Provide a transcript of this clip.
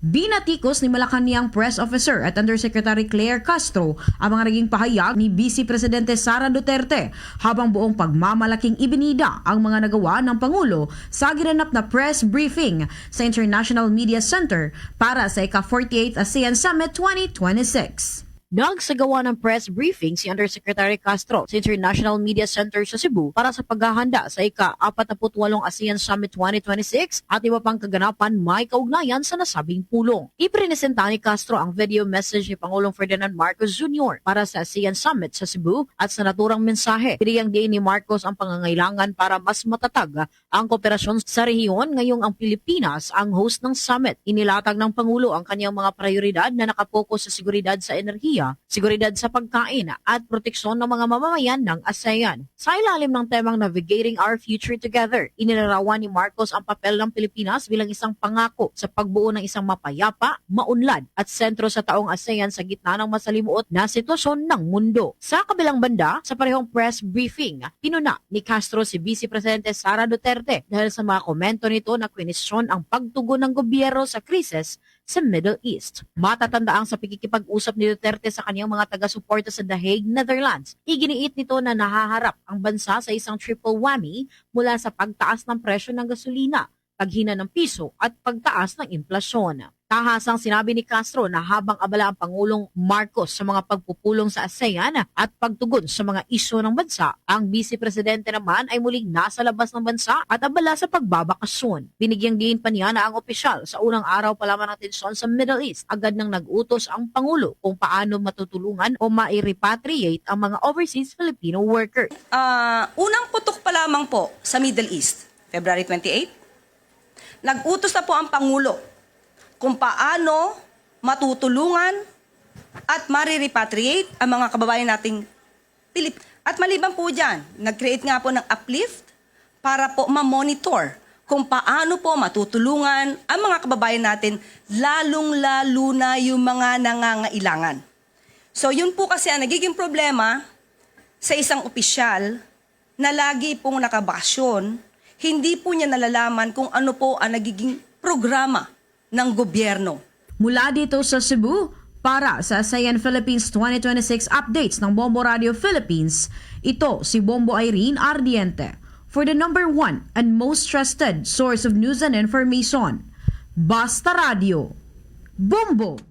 Binatikos ni Malacanang Press Officer at Undersecretary Claire Castro ang mga naging pahayag ni Vice Presidente Sara Duterte habang buong pagmamalaking ibinida ang mga nagawa ng Pangulo sa ginanap na press briefing sa International Media Center para sa ika-48th ASEAN Summit 2026. Nagsagawa ng press briefing si Undersecretary Castro sa International Media Center sa Cebu para sa paghahanda sa ika-48 ASEAN Summit 2026 at iba pang kaganapan may kaugnayan sa nasabing pulong. Iprinesenta ni Castro ang video message ni Pangulong Ferdinand Marcos Jr. para sa ASEAN Summit sa Cebu at sa naturang mensahe. Piniyang diin ni Marcos ang pangangailangan para mas matatag ang kooperasyon sa rehiyon ngayong ang Pilipinas ang host ng summit. Inilatag ng Pangulo ang kanyang mga prioridad na nakapokus sa seguridad sa enerhiya, seguridad sa pagkain at proteksyon ng mga mamamayan ng ASEAN. Sa ilalim ng temang Navigating Our Future Together, inilarawan ni Marcos ang papel ng Pilipinas bilang isang pangako sa pagbuo ng isang mapayapa, maunlad at sentro sa taong ASEAN sa gitna ng masalimuot na sitwasyon ng mundo. Sa kabilang banda, sa parehong press briefing, pinuna ni Castro si Vice Presidente Sara Duterte dahil sa mga komento nito na kwenisyon ang pagtugon ng gobyerno sa krisis sa Middle East. Matatandaang sa pikikipag-usap ni Duterte sa kanyang mga taga-suporta sa The Hague, Netherlands, iginiit nito na nahaharap ang bansa sa isang triple whammy mula sa pagtaas ng presyo ng gasolina, paghina ng piso at pagtaas ng inflasyon. Tahasang sinabi ni Castro na habang abala ang Pangulong Marcos sa mga pagpupulong sa ASEAN at pagtugon sa mga isyu ng bansa, ang Vice Presidente naman ay muling nasa labas ng bansa at abala sa pagbabakasyon. Binigyang diin pa niya na ang opisyal sa unang araw pa lamang ng tensyon sa Middle East agad nang nag-utos ang Pangulo kung paano matutulungan o mai-repatriate ang mga overseas Filipino workers. Unang putok pa lamang po sa Middle East, February 28, nag-utos na po ang Pangulo kung paano matutulungan at marirepatriate ang mga kababayan nating Pilipino. At maliban po dyan, nag-create nga po ng uplift para po ma-monitor kung paano po matutulungan ang mga kababayan natin, lalong-lalo na yung mga nangangailangan. So yun po kasi ang nagiging problema sa isang opisyal na lagi pong nakabakasyon, hindi po niya nalalaman kung ano po ang nagiging programa ng gobyerno. Mula dito sa Cebu, para sa ASEAN Philippines 2026 updates ng Bombo Radio Philippines, ito si Bombo Irene Ardiente for the #1 and most trusted source of news and information, Basta Radio. Bombo!